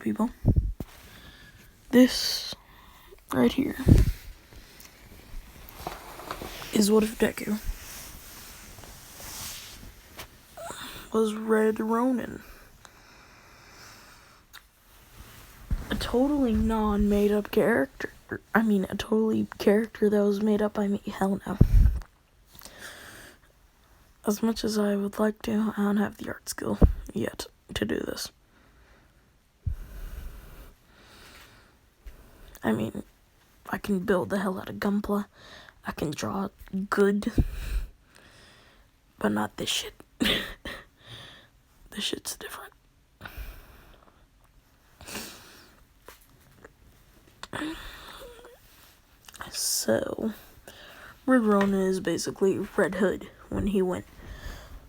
people. This right here is what if Deku was Red Ronin. A totally non-made up character. A totally character that was made up by me. Hell no. As much as I would like to, I don't have the art skill yet to do this. I can build the hell out of Gunpla. I can draw good. But not this shit. This shit's different. So, Red Ronin is basically Red Hood when he went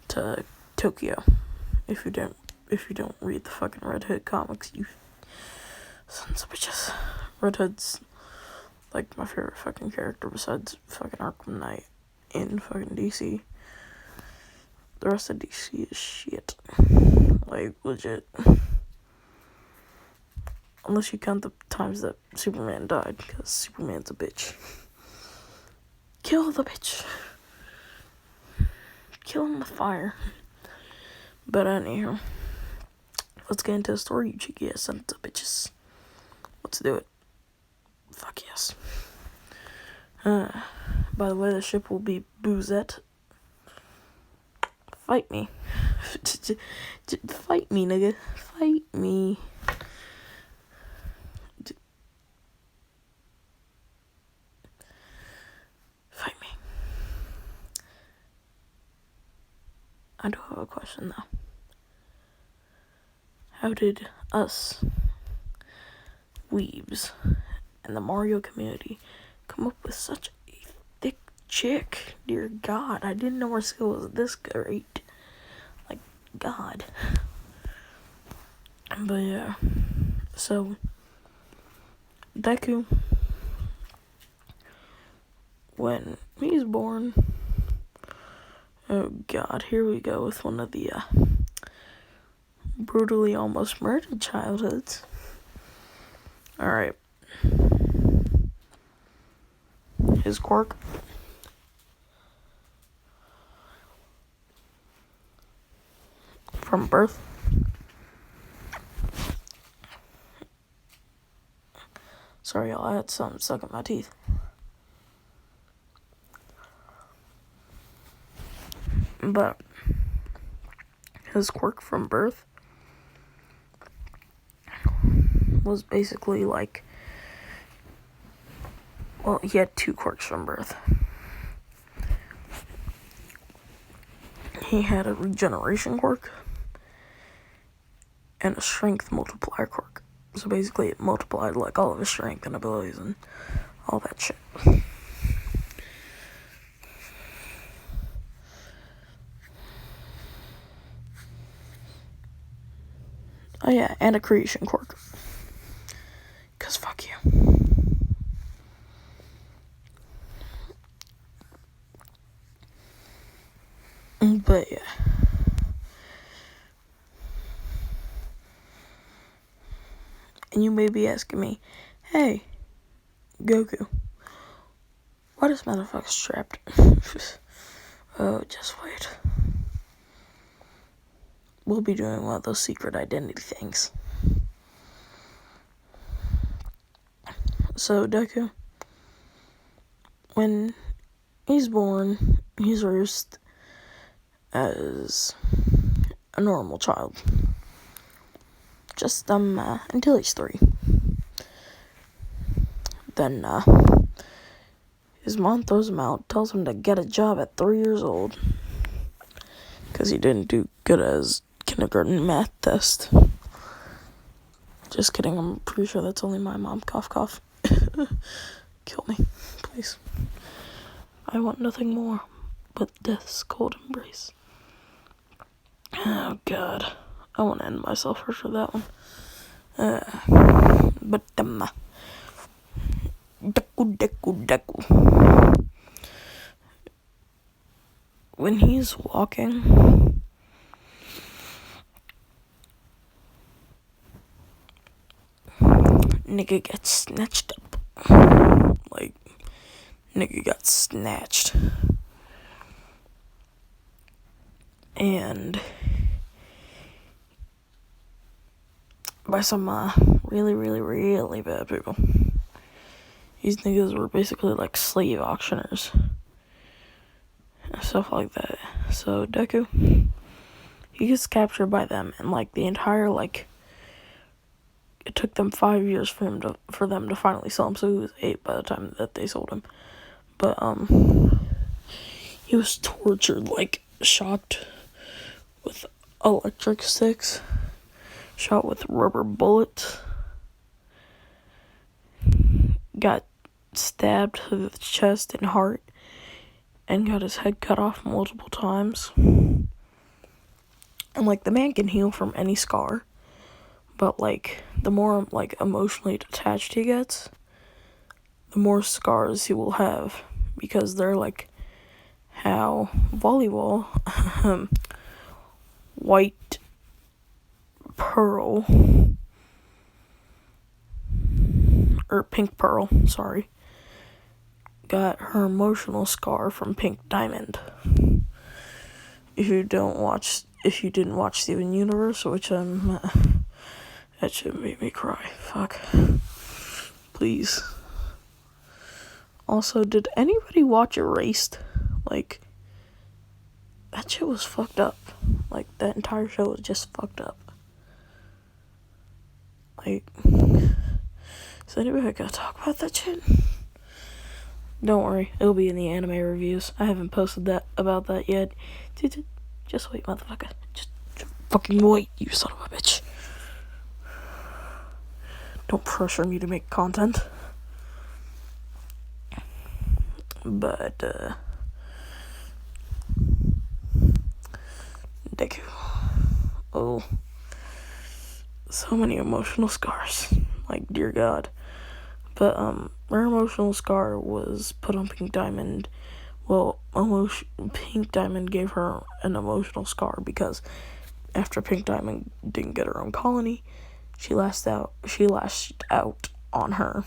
to Tokyo. If you don't read the fucking Red Hood comics, you sons of bitches. Red Hood's like my favorite fucking character besides fucking Arkham Knight in fucking DC. The rest of DC is shit. Like, legit. Unless you count the times that Superman died, because Superman's a bitch. Kill the bitch. Kill him with fire. But anyhow, let's get into the story, you cheeky ass sons of bitches. Let's do it. Fuck yes. By the way, the ship will be Boozette. Fight me. Fight me, nigga. Fight me. Fight me. I do have a question, though. How did us weebs and the Mario community come up with such a thick chick? Dear God, I didn't know her skill was this great. Like, God. But yeah, so Deku, when he's born, oh God, here we go with one of the brutally almost murdered childhoods. Alright. His quirk. From birth. Sorry, y'all, I had something stuck in my teeth. But his quirk from birth was basically like, well, he had two quirks from birth. He had a regeneration quirk and a strength multiplier quirk. So basically it multiplied like all of his strength and abilities and all that shit. Oh yeah, and a creation quirk. Cause fuck you. But yeah. And you may be asking me, hey, Goku, why this motherfucker's trapped? Oh, just wait. We'll be doing one of those secret identity things. So, Deku, when he's born, he's raised as a normal child. Just, until he's 3. Then, his mom throws him out, tells him to get a job at 3 years old. Because he didn't do good at his kindergarten math test. Just kidding, I'm pretty sure that's only my mom. Cough, cough. Kill me, please. I want nothing more but death's cold embrace. Oh, God. I want to end myself for that one. But, Deku. When he's walking, nigga gets snatched up. Like, nigga got snatched. And by some really, really, really bad people. These niggas were basically like slave auctioneers. And stuff like that. So Deku, he gets captured by them, and like the entire like it took them 5 years for them to finally sell him, so he was 8 by the time that they sold him. But he was tortured, like shot with electric sticks, shot with rubber bullets, got stabbed to the chest and heart, and got his head cut off multiple times. And like the man can heal from any scar, but like the more like emotionally detached he gets, the more scars he will have, because they're like how volleyball white pearl or pink pearl, sorry, got her emotional scar from Pink Diamond. If you didn't watch Steven Universe, which that shit made me cry. Fuck. Please. Also, did anybody watch Erased? Like, that shit was fucked up. Like, that entire show was just fucked up. Like, is anybody gonna talk about that shit? Don't worry, it'll be in the anime reviews. I haven't posted about that yet. Just wait, motherfucker. Just fucking wait, you son of a bitch. Don't pressure me to make content. But, Deku. Oh. So many emotional scars. Like, dear God. But, her emotional scar was put on Pink Diamond. Well, Pink Diamond gave her an emotional scar because after Pink Diamond didn't get her own colony, she lashed out on her.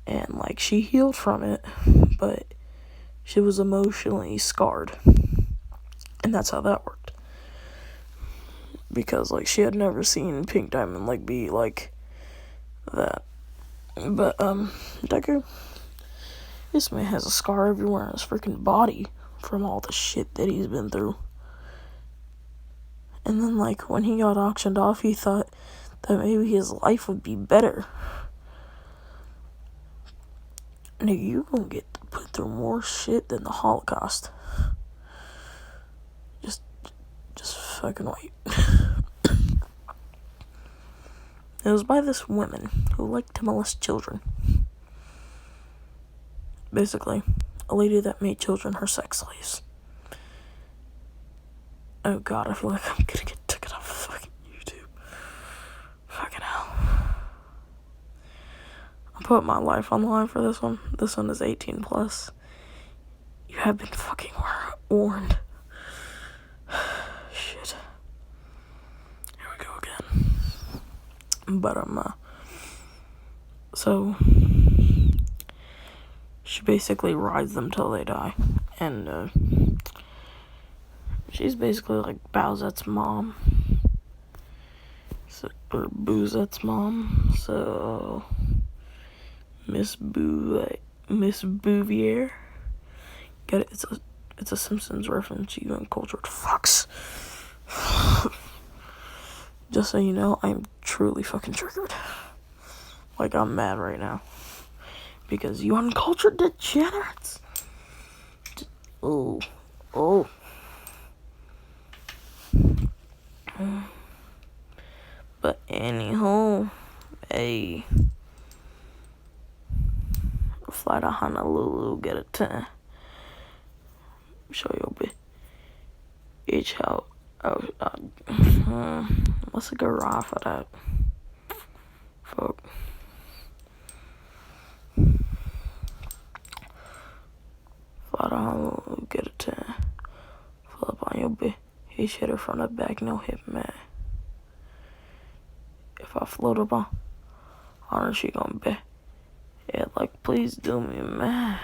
And, like, she healed from it, but she was emotionally scarred. And that's how that worked. Because, like, she had never seen Pink Diamond, like, be like that. But, Deku, this man has a scar everywhere on his freaking body from all the shit that he's been through. And then, like, when he got auctioned off, he thought that maybe his life would be better. Nigga, you gonna get put through more shit than the Holocaust. Just fucking wait. It was by this woman who liked to molest children. Basically, a lady that made children her sex slaves. Oh God, I feel like I'm gonna get taken off fucking YouTube. Fucking hell. I put my life on the line for this one. This one is 18 plus. You have been fucking warned. Shit. Here we go again. But so she basically rides them till they die, and she's basically like Bowsette's mom, or Boozette's mom. So Miss Bouvier. Get it? It's a Simpsons reference, you uncultured fucks. Just so you know, I'm truly fucking triggered. Like, I'm mad right now. Because you uncultured degenerates. Oh. But anyhow, hey. Fly to Honolulu, get a 10. Show your bitch how. What's a good ride for that? Fuck. Fly to Honolulu, get a 10. Pull up on your bitch. He hit her from the back, no hip, man. If I float up on Honor, she gonna be. Yeah, like, please do me, man.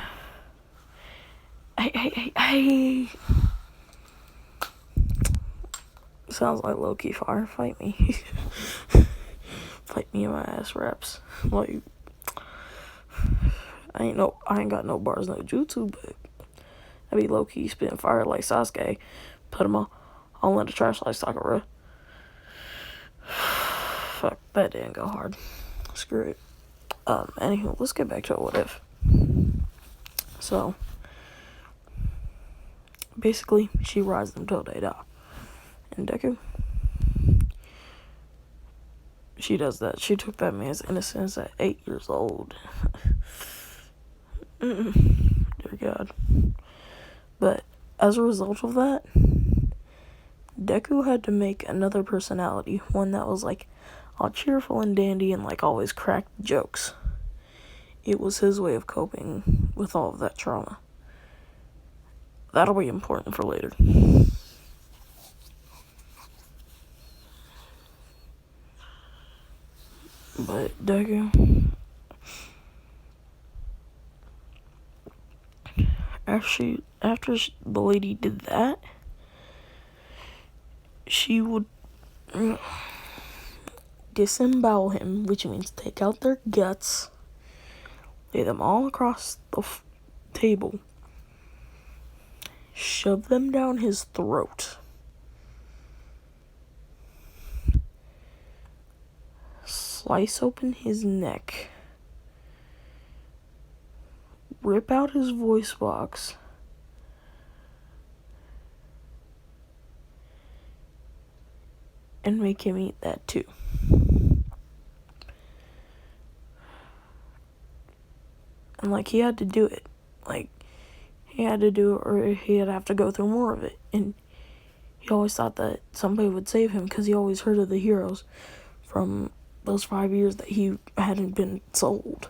Hey. Sounds like low-key fire. Fight me. Fight me in my ass raps. Like, I ain't got no bars, no jutsu, but I be low-key spitting fire like Sasuke. Put him all in the trash like Sakura. Fuck, that didn't go hard. Screw it. Anywho, let's get back to what if. So, basically, she rides them till they die. And Deku, she does that. She took that man's innocence at 8 years old. Dear God. But as a result of that, Deku had to make another personality, one that was like all cheerful and dandy and like always cracked jokes. It was his way of coping with all of that trauma. That'll be important for later. But Deku, after the lady did that, she would disembowel him, which means take out their guts, lay them all across the table, shove them down his throat, slice open his neck, rip out his voice box, and make him eat that too. And like, he had to do it. Like, he had to do it or he'd have to go through more of it. And he always thought that somebody would save him because he always heard of the heroes from those 5 years that he hadn't been sold.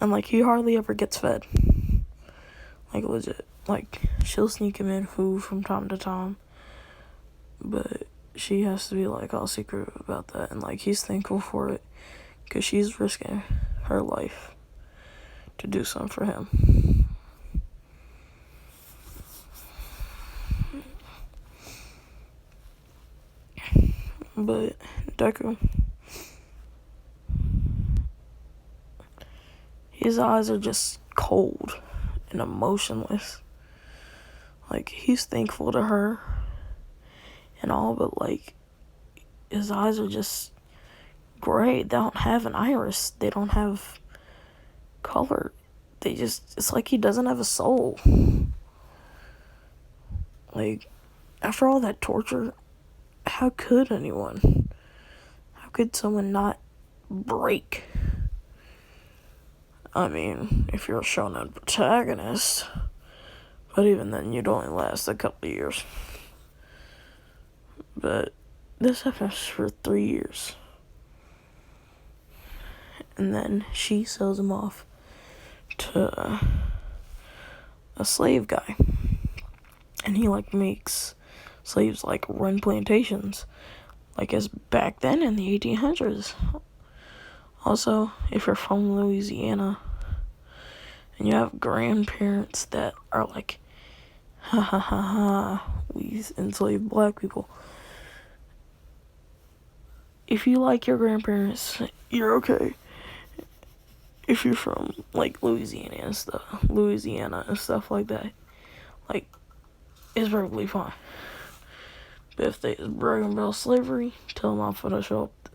And like, he hardly ever gets fed. Like, legit. Like, she'll sneak him in food from time to time, but she has to be like all secretive about that. And like, he's thankful for it because she's risking her life to do something for him. But Deku, his eyes are just cold and emotionless. Like, he's thankful to her and all, but like, his eyes are just gray. They don't have an iris. They don't have color. It's like he doesn't have a soul. Like, after all that torture, how could anyone? How could someone not break? I mean, if you're a shonen protagonist, but even then, you'd only last a couple of years. But this happens for 3 years. And then she sells him off to a slave guy. And he, like, makes slaves, like, run plantations. Like, as back then in the 1800s. Also, if you're from Louisiana and you have grandparents that are like, we enslaved black people. If you like your grandparents, you're okay. If you're from like Louisiana and stuff like that, like, it's perfectly fine. But if they is bragging about slavery, tell them I'm finna show up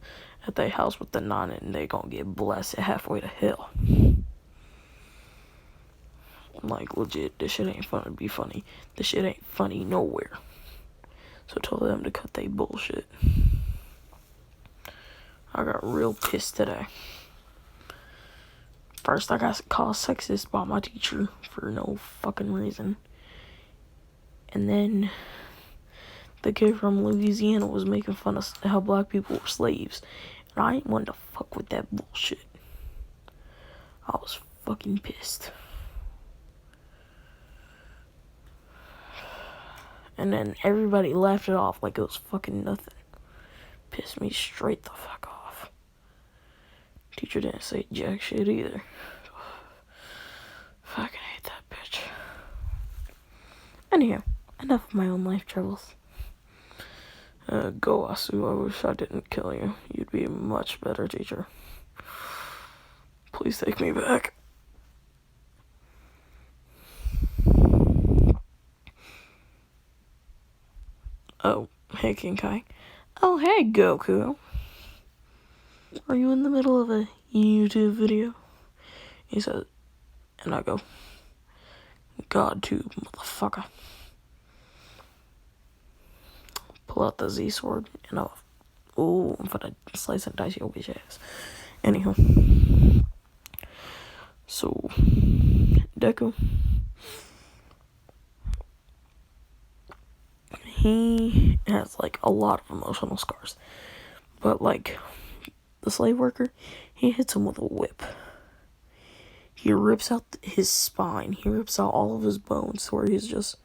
at their house with the nine and they gonna get blasted halfway to hell. Like, legit, this shit ain't funny to be funny. This shit ain't funny nowhere. So tell them to cut they bullshit. I got real pissed today. First, I got called sexist by my teacher for no fucking reason. And then the kid from Louisiana was making fun of how black people were slaves. And I ain't wanted to fuck with that bullshit. I was fucking pissed. And then everybody laughed it off like it was fucking nothing. Pissed me straight the fuck off. Teacher didn't say jack shit either. Fucking hate that bitch. Anyhow, enough of my own life troubles. Go Asu, I wish I didn't kill you. You'd be a much better teacher. Please take me back. Oh, hey Kinkai. Oh, hey Goku. Are you in the middle of a YouTube video? He said, and I go, GodTube, motherfucker. Pull out the Z sword and I'm gonna slice and dice your bitch ass. Anywho. So, Deku. He has, like, a lot of emotional scars. But, like, the slave worker, he hits him with a whip. He rips out his spine. He rips out all of his bones, where he's just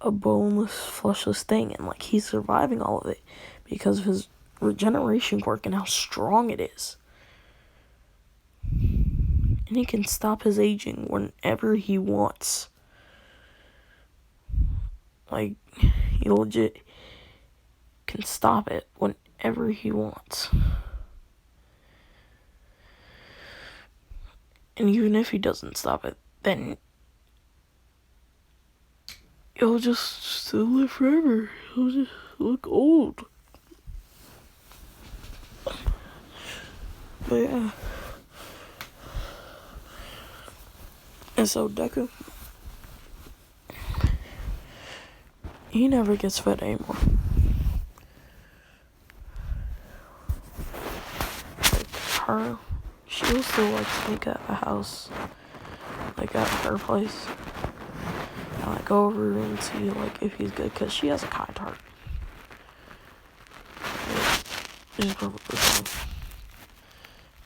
a boneless, fleshless thing. And, like, he's surviving all of it because of his regeneration quirk and how strong it is. And he can stop his aging whenever he wants. Like, he legit can stop it whenever he wants. And even if he doesn't stop it, then he'll just still live forever. He'll just look old. But yeah. And so Deku, he never gets fed anymore. Like, she'll still like make a house, like at her place. And like go over and see like if he's good, cause she has a kind heart. It's perfectly fine.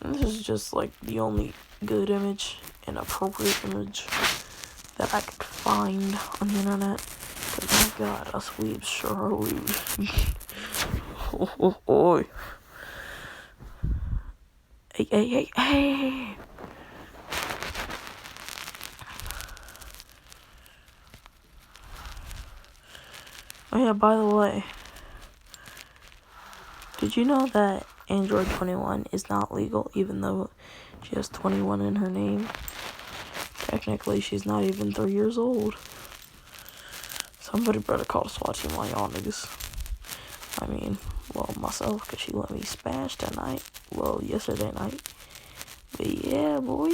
And this is just like the only good image and appropriate image that I could find on the internet. Cause my god, us weebs sure are weebs. Oh. Hey. Oh yeah, by the way, did you know that Android 21 is not legal even though she has 21 in her name? Technically, she's not even 3 years old. Somebody better call the SWAT team on y'all niggas. I mean, well, myself, because she let me smash that night. Well, yesterday night. But yeah, boy.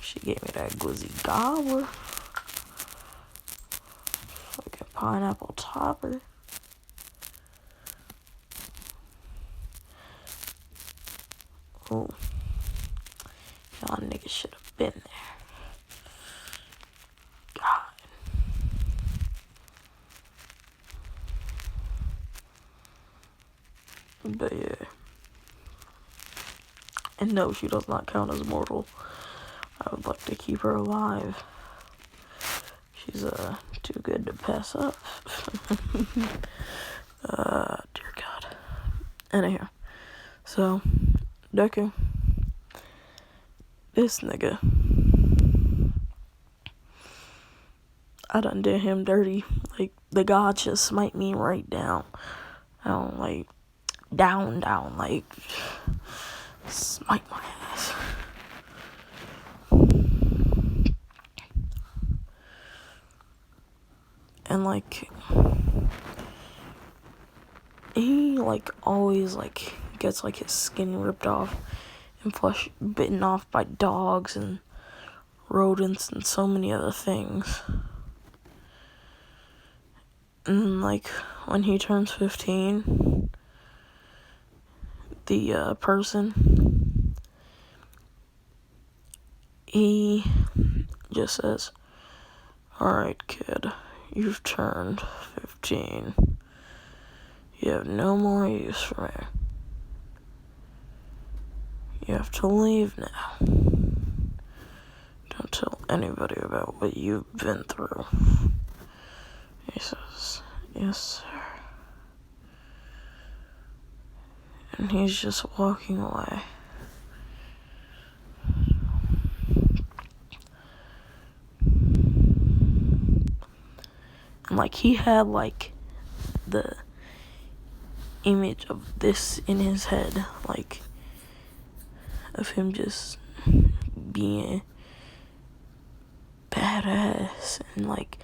She gave me that glizzy gobbler. Fucking pineapple topper. Oh. Y'all niggas should have been there. But yeah. And no, she does not count as mortal. I would like to keep her alive. She's too good to pass up. Dear God. Anyhow. So, Deku. This nigga. I done did him dirty. Like, the god just smite me right down. I don't like down, like smite my ass. And like he like always like gets like his skin ripped off and flesh bitten off by dogs and rodents and so many other things. And like when he turns 15, the person, he just says, "Alright, kid, you've turned 15. You have no more use for me. You have to leave now. Don't tell anybody about what you've been through. He says, yes, sir. And he's just walking away. And, like, he had, like, the image of this in his head, like, of him just being badass and, like,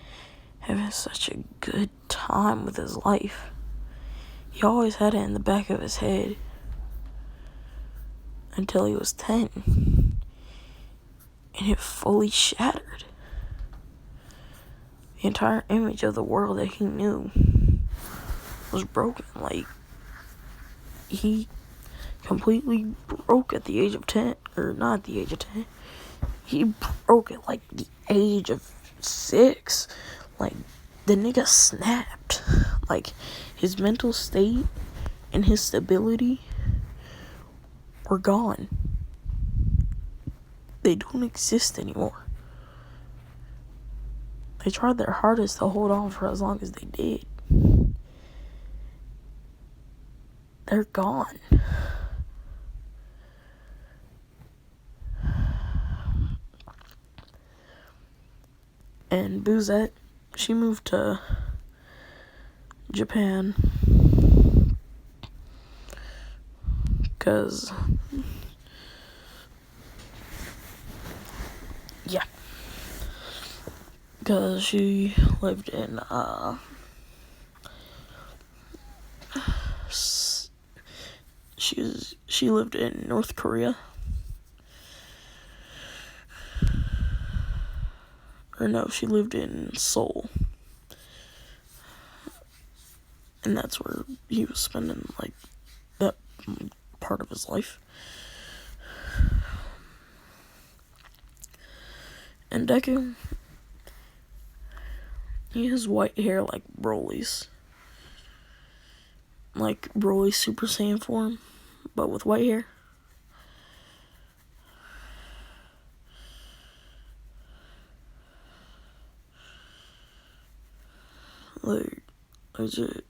having such a good time with his life. He always had it in the back of his head until he was 10. And it fully shattered. The entire image of the world that he knew was broken. Like, he completely broke at the age of 10. Or not at the age of 10. He broke at, like, the age of 6. Like, the nigga snapped. Like, his mental state and his stability were gone. They don't exist anymore. They tried their hardest to hold on for as long as they did. They're gone. And Boozette, she moved to Japan because, yeah, because she lived in, she lived in North Korea. Or no, she lived in Seoul. And that's where he was spending, like, that part of his life. And Deku, he has white hair like Broly's. Like Broly's Super Saiyan form, but with white hair. Like, legit.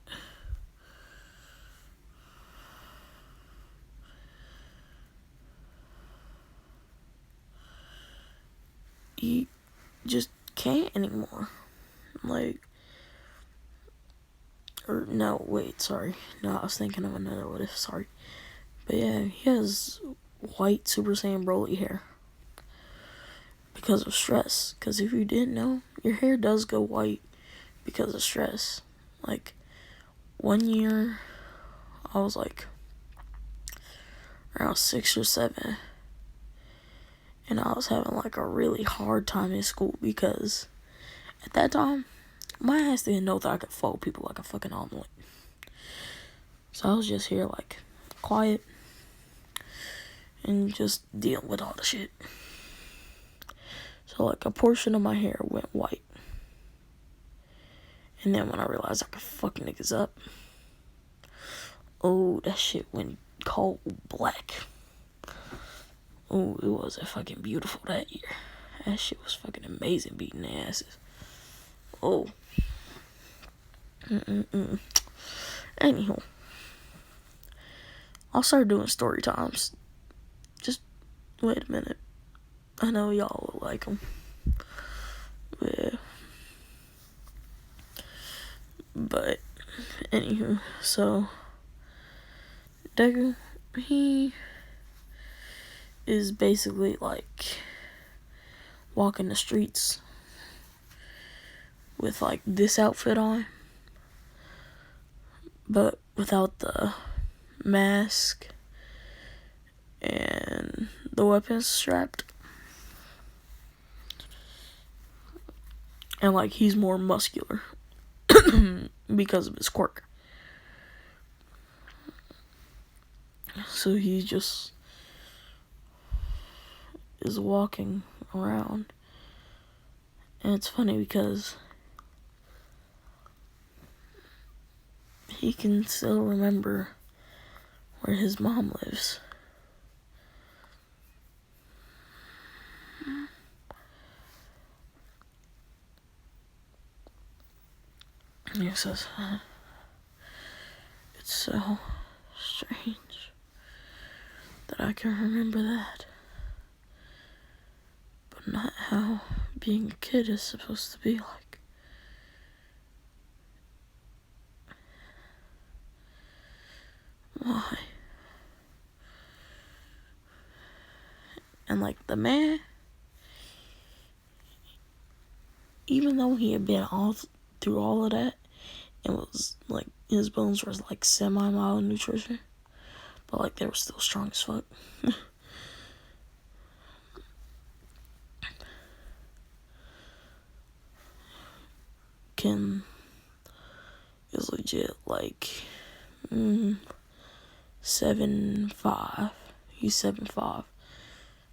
He just can't anymore. Like, or no, wait, sorry. No, I was thinking of another what if, sorry. But yeah, he has white Super Saiyan Broly hair. Because of stress. Because if you didn't know, your hair does go white because of stress. Like, one year, I was like around 6 or 7. And I was having like a really hard time in school because at that time, my ass didn't know that I could fold people like a fucking omelet. So I was just here like quiet and just dealing with all the shit. So like a portion of my hair went white. And then when I realized I could fuck niggas up, oh, that shit went cold black. Oh, it was fucking beautiful that year. That shit was fucking amazing, beating their asses. Oh. Anywho. I'll start doing story times. Just wait a minute. I know y'all will like them. Yeah. But, anywho, so, Deku, he is basically like walking the streets with like this outfit on, but without the mask and the weapons strapped. And like he's more muscular because of his quirk. So he just is walking around. And it's funny because he can still remember where his mom lives. says, it's so strange that I can remember that, but not how being a kid is supposed to be like. Why? And like the man, even though he had been all through all of that, it was like his bones were like semi-mild nutrition, but like they were still strong as fuck. Kim is legit like 7'5". He's 7'5",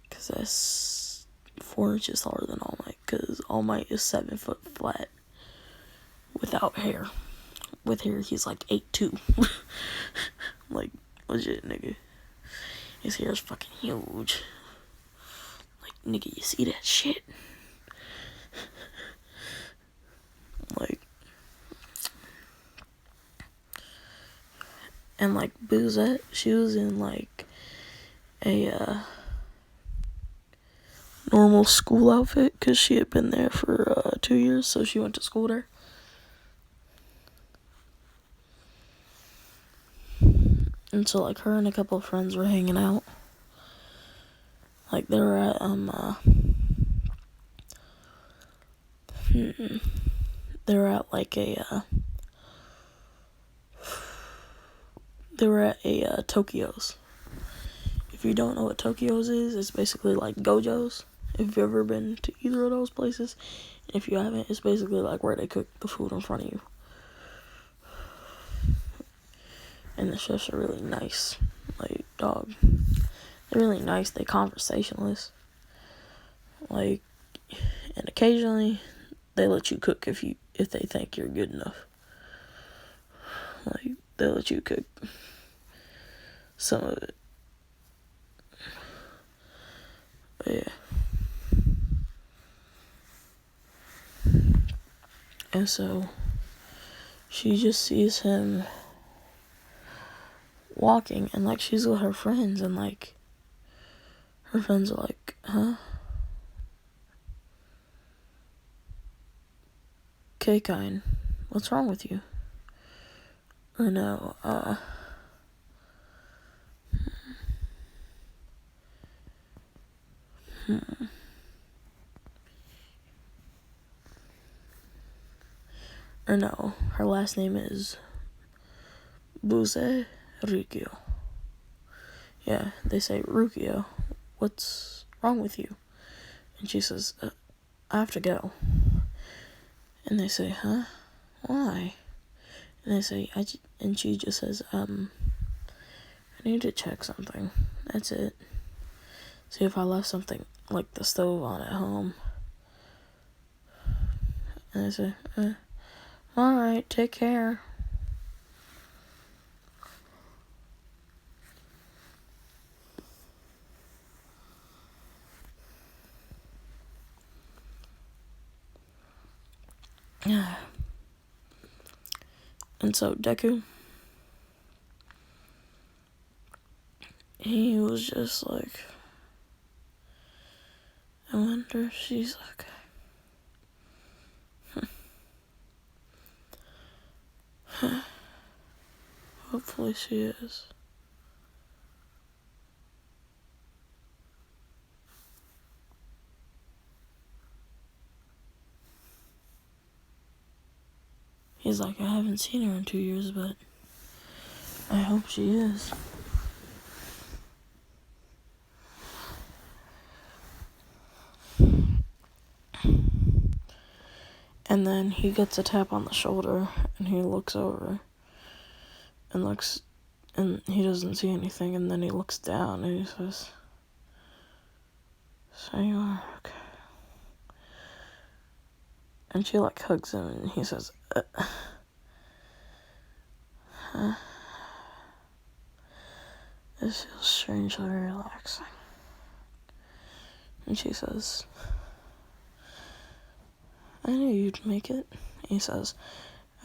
cause that's 4 inches taller than All Might. Cause All Might is 7 foot flat without hair. With hair, he's like 8'2". Like legit, nigga. His hair is fucking huge. Like, nigga, you see that shit? Like, and like Boozette, she was in like a normal school outfit because she had been there for 2 years, so she went to school there. And so like her and a couple of friends were hanging out. Like they were at they were at like they were at a Tokyo's. If you don't know what Tokyo's is, it's basically like Gojo's. If you've ever been to either of those places, if you haven't, it's basically like where they cook the food in front of you. And the chefs are really nice. Like, dog, they're really nice. They conversationalist. Like, and occasionally they let you cook if they think you're good enough. Like, they let you cook some of it. But yeah. And so she just sees him walking, and like she's with her friends, and like her friends are like, huh? K-Kind, what's wrong with you? Or no, Or no, her last name is Buze Rikyo. Yeah, they say, Rukio, what's wrong with you? And she says, I have to go. And they say, huh? Why? And they say, and she just says, I need to check something. That's it. See if I left something like the stove on at home. And they say, alright, take care. And so Deku, he was just like, I wonder if she's okay. Hopefully she is. He's like, I haven't seen her in 2 years, but I hope she is. And then he gets a tap on the shoulder, and he looks over, and he doesn't see anything, and then he looks down, and he says, so you are okay. And she like hugs him, and he says, This feels strangely relaxing. And she says, I knew you'd make it. He says,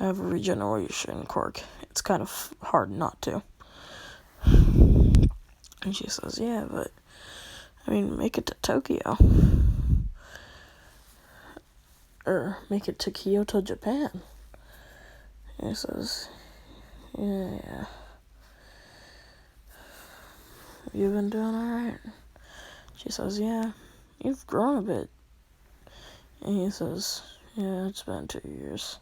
have a regeneration quirk. It's kind of hard not to. And she says, yeah, but, I mean, make it to Tokyo. Or make it to Kyoto, Japan. And he says, yeah. You been doing alright? She says, yeah, you've grown a bit. And he says, yeah, it's been 2 years.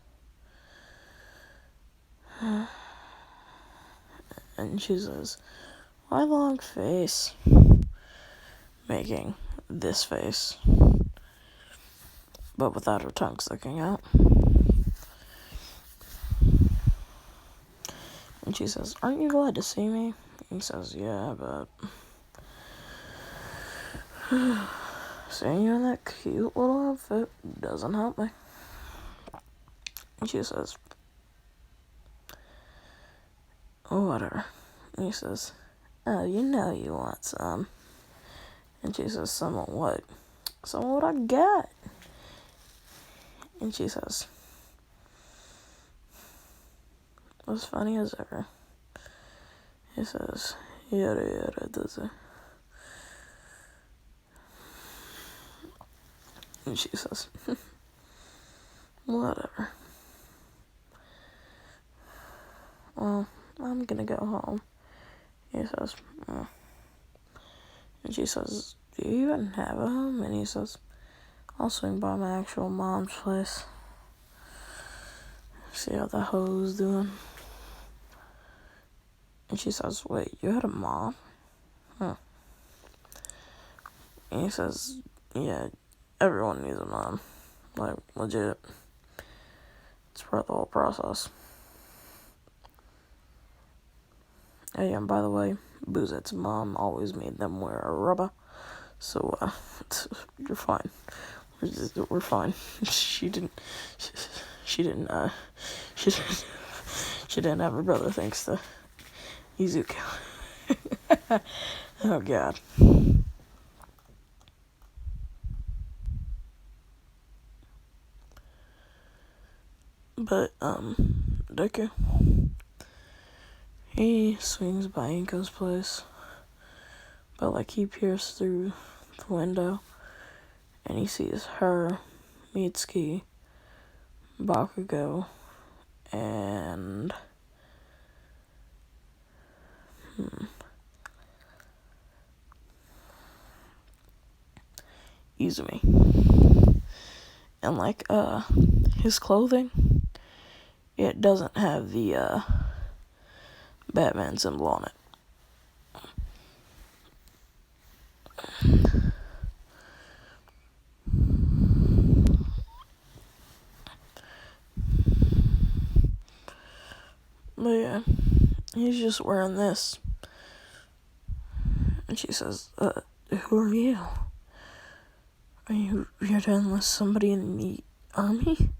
And she says, why long face? Making this face, but without her tongue sticking out. And she says, aren't you glad to see me? He says, yeah, but seeing you in that cute little outfit doesn't help me. And she says, oh, whatever. And he says, oh, you know you want some. And she says, some of what? Some of what I got. And she says, as funny as ever. He says, yada yada does it. And she says, whatever. Well, I'm gonna go home. He says, And she says, do you even have a home? And he says, I'll swing by my actual mom's place. See how the hoe's doing. And she says, wait, you had a mom? Huh. And he says, yeah, everyone needs a mom. Like, legit. It's part of the whole process. Hey, and by the way, Boozet's mom always made them wear a rubber. So, you're fine. We're fine. She didn't have a brother thanks to Izuku. Oh, God. But, Deku, he swings by Inko's place, but, like, he peers through the window, and he sees her, Mitsuki, Bakugo, and, Izumi. And, like, his clothing, it doesn't have the, Batman symbol on it. But yeah, he's just wearing this. And she says, who are you? Are you here to enlist somebody in the army?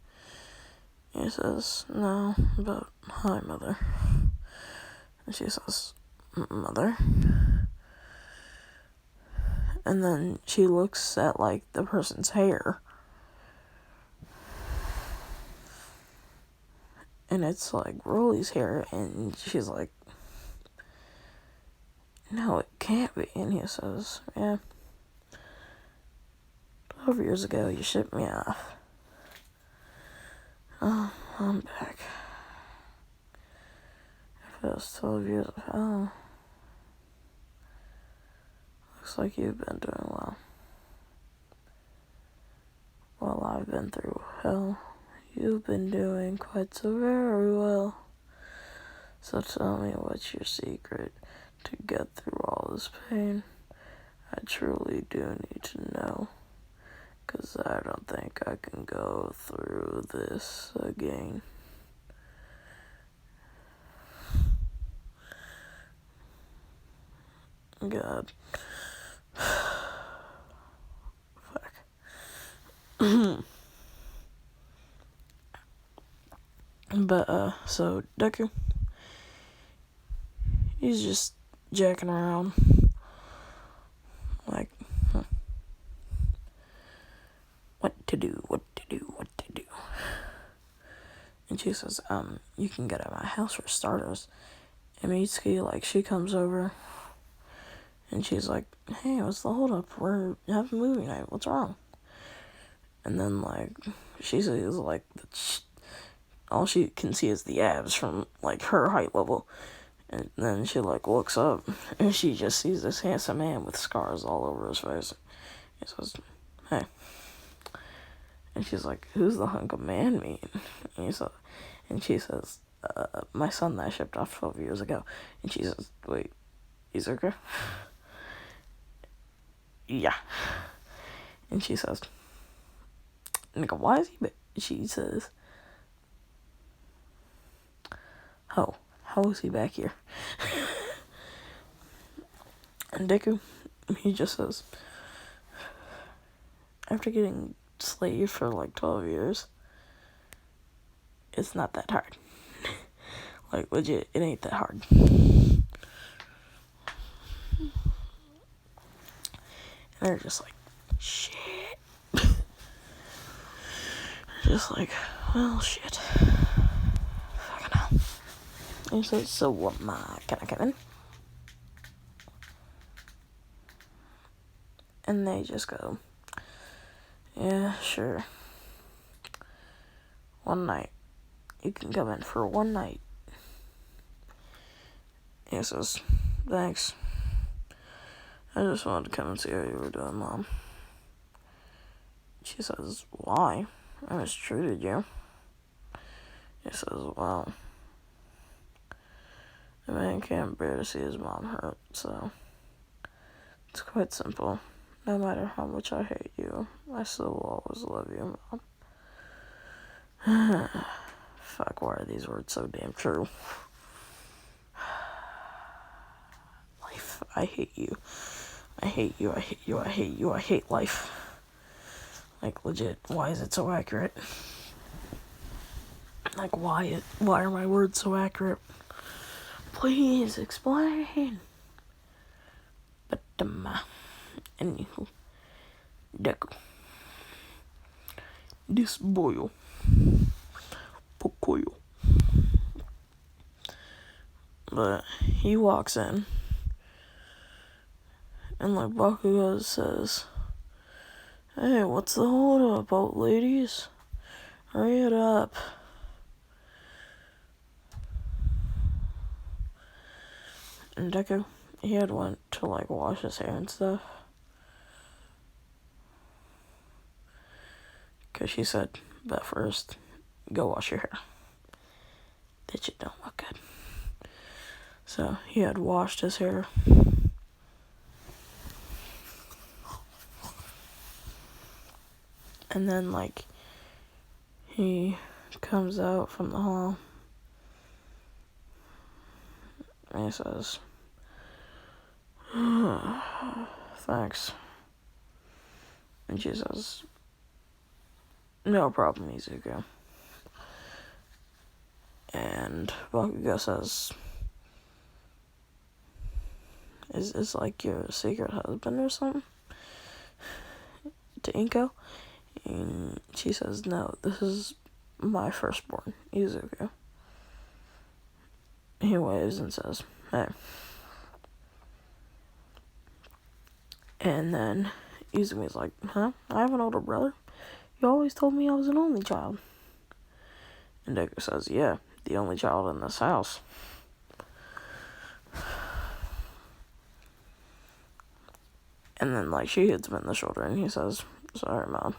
He says, no, but hi, Mother. And she says, Mother? And then she looks at, like, the person's hair. And it's, like, Rolly's hair, and she's like, no, it can't be. And he says, yeah. 12 years ago, you shipped me off. Oh, I'm back. If it was 12 years of hell, looks like you've been doing well. While I've been through hell, you've been doing quite so very well. So tell me what's your secret to get through all this pain. I truly do need to know, 'cause I don't think I can go through this again. God. Fuck. But, so, Deku, he's just jacking around. Like, what to do. And she says, you can get at my house for starters. And Mitsuki, like, she comes over, and she's like, hey, what's the holdup? We're having movie night. What's wrong? And then, like, she sees, like, all she can see is the abs from, like, her height level. And then she, like, looks up, and she just sees this handsome man with scars all over his face. He says, hey. And she's like, who's the hunk of man mean? And she says, my son that I shipped off 12 years ago. And she says, wait, he's okay? Yeah. And she says, nigga, why is he she says, how is he back here? And Deku, he just says, after getting slaved for like 12 years, it's not that hard. Like, legit, it ain't that hard. And they're just like, shit. Just like, well, shit. Fucking hell. And he says, so what, can I come in? And they just go, yeah, sure. One night. You can come in for one night. He says, thanks. I just wanted to come and see how you were doing, Mom. She says, why? I mistreated you. He says, well, a man can't bear to see his mom hurt, so it's quite simple. No matter how much I hate you, I still will always love you, Mom. Fuck, why are these words so damn true? Life, I hate you. I hate you, I hate you, I hate you, I hate life. Like, legit, why is it so accurate? Like, why are my words so accurate? Please explain. But, anywho, Deku. This boy, Pocoyo. But he walks in, and like Bakugo says, hey, what's the hold up, old ladies? Hurry it up. And Deku, he had went to like wash his hair and stuff. Cause she said, but first, go wash your hair. That shit don't look good. So he had washed his hair. And then like, he comes out from the hall. And he says, thanks. And she says, no problem, Izuku. And Bakugo says, is this like your secret husband or something? To Inko? And she says, no, this is my firstborn, Izuku. He waves and says, hey. And then Izumi's like, huh? I have an older brother? You always told me I was an only child. And Deku says, yeah, the only child in this house. And then, like, she hits him in the shoulder, and he says, sorry, Mom.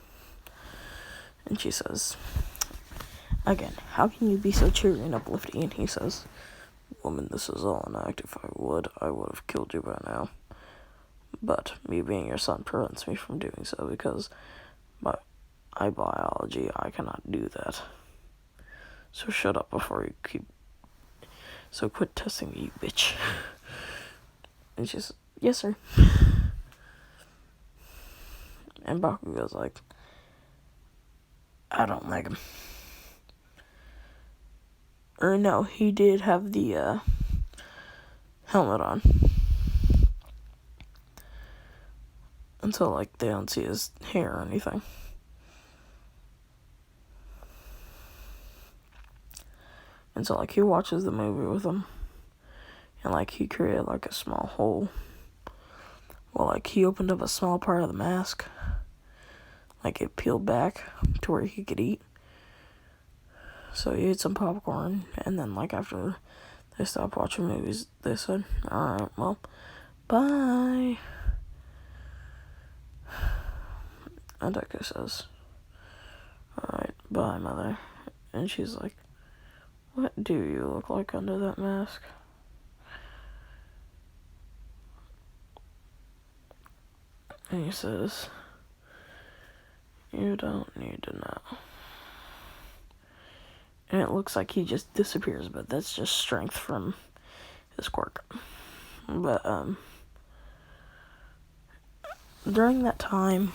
And she says, again, how can you be so cheery and uplifting? And he says, woman, this is all an act. If I would have killed you by now. But me being your son prevents me from doing so, because by biology, I cannot do that. So shut up before you keep... So quit testing me, you bitch. And she says, yes, sir. And Bakugo's like, I don't like him. Or no, he did have the helmet on. Until like they don't see his hair or anything. And so, like, he watches the movie with him. And, like, he created, like, a small hole. Well, like, he opened up a small part of the mask. Like, it peeled back to where he could eat. So he ate some popcorn. And then, like, after they stopped watching movies, they said, alright, well, bye. And Deku says, alright, bye, mother. And she's like, what do you look like under that mask? And he says, you don't need to know. And it looks like he just disappears, but that's just strength from his quirk. But, during that time,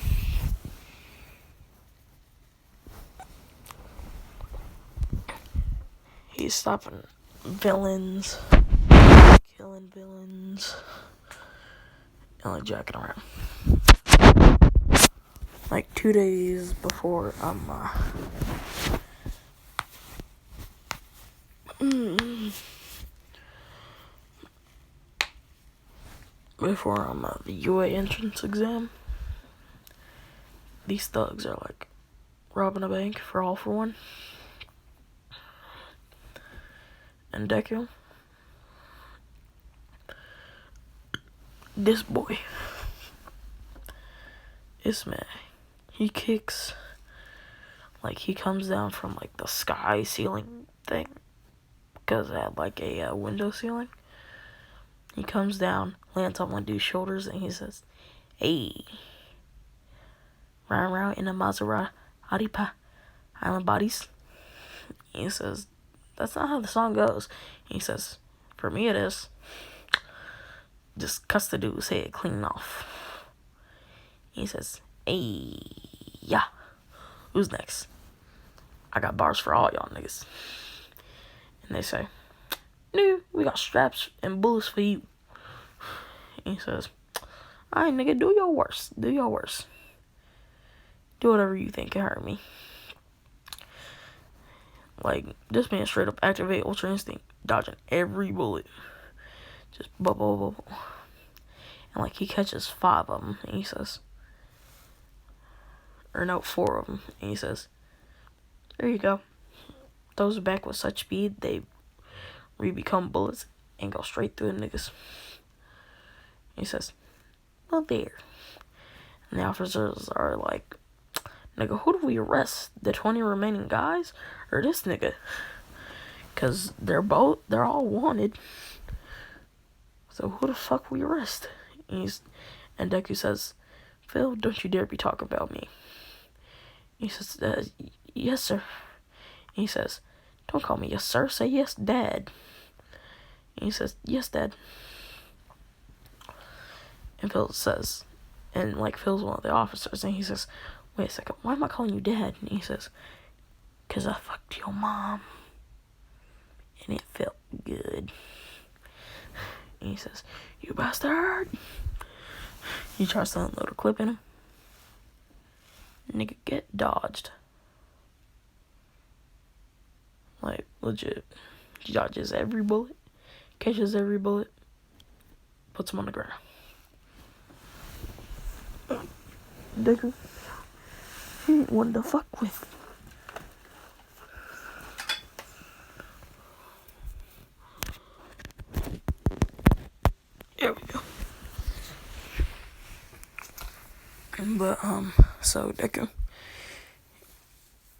he's stopping villains, killing villains, and like jacking around. Like 2 days before the UA entrance exam, these thugs are like robbing a bank for all for one. And Deku, this boy, this man, he kicks, like he comes down from like the sky ceiling thing, because it had like a window ceiling. He comes down, lands on one dude's shoulders, and he says, hey, round round in a Maserati, Island Bodies. He says, that's not how the song goes. He says, for me it is. Just cuss the dude's head clean off. He says, hey, yeah, who's next? I got bars for all y'all niggas. And they say, no, we got straps and bullets for you. And he says, alright, nigga, do your worst. Do your worst. Do whatever you think can hurt me. Like, this man straight up activate Ultra Instinct, dodging every bullet. Just bubble. And like, he catches 5 of them, and he says, or no, 4 of them, and he says, there you go. Those back with such speed, they re-become bullets and go straight through the niggas. He says, well, there. And the officers are like, nigga, who do we arrest? The 20 remaining guys? Or this nigga? Because they're all wanted. So who the fuck we arrest? And Deku says, Phil, don't you dare be talking about me. He says, yes, sir. He says, don't call me yes, sir. Say yes, dad. And he says, yes, dad. And Phil says, and like Phil's one of the officers, and he says, wait a second, why am I calling you dad? And he says, because I fucked your mom. And it felt good. And he says, you bastard. He tries to unload a clip in him. Nigga get dodged. Like, legit. He dodges every bullet, catches every bullet, puts him on the ground. Deku, he ain't one to fuck with. There we go. But so Deku,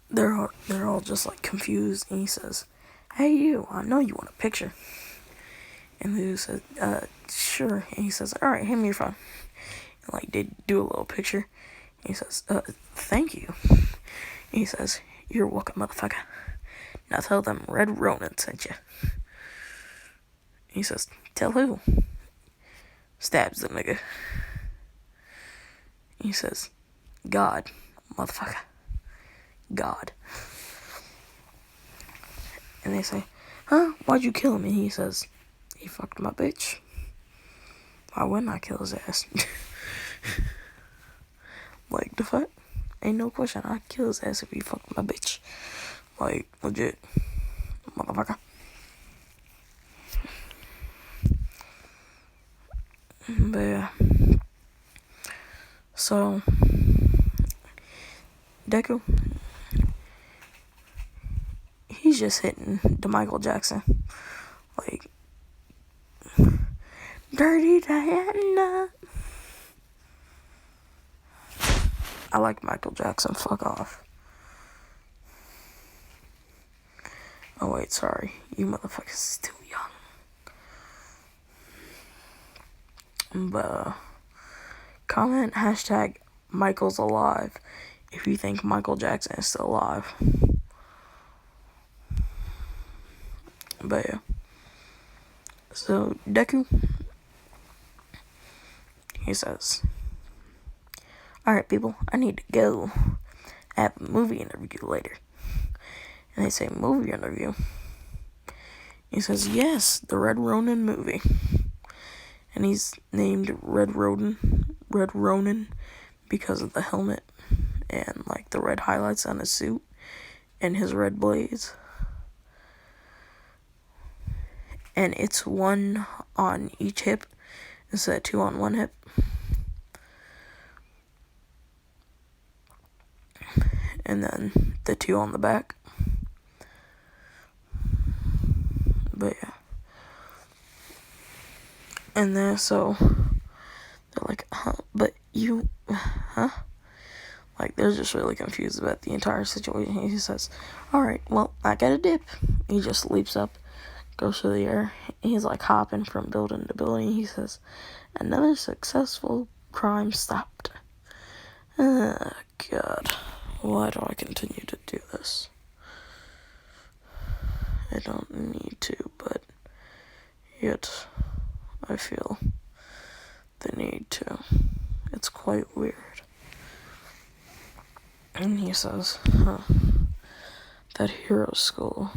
they're all just like confused, and he says, "Hey you, I know you want a picture." And the dude says, "Sure." And he says, "All right, hand me your phone." And like they do a little picture. And he says, "Thank you." And he says, "You're welcome, motherfucker. Now tell them Red Ronin sent you." And he says, "Tell who?" Stabs the nigga. He says, God, motherfucker. God. And they say, huh? Why'd you kill him? And he says, he fucked my bitch. Why wouldn't I kill his ass? Like, the fuck? Ain't no question. I'd kill his ass if he fucked my bitch. Like, legit. Motherfucker. But yeah. So, Deku, he's just hitting the Michael Jackson. Like, Dirty Diana. I like Michael Jackson, fuck off. Oh wait, sorry. You motherfuckers is too young. But, comment hashtag Michael's alive if you think Michael Jackson is still alive. But yeah. So, Deku, he says, alright people, I need to go. I have a movie interview later. And they say, movie interview? He says, yes, the Red Ronin movie. And he's named Red Ronin because of the helmet and like the red highlights on his suit and his red blades. And it's 1 on each hip instead of 2 on one hip. And then the 2 on the back. But yeah. And then so they're like, but you, Like, they're just really confused about the entire situation. He says, alright, well, I got a dip. He just leaps up, goes through the air. He's like hopping from building to building. He says, another successful crime stopped. Oh, God. Why do I continue to do this? I don't need to, but yet I feel the need to. It's quite weird. And he says, that hero school.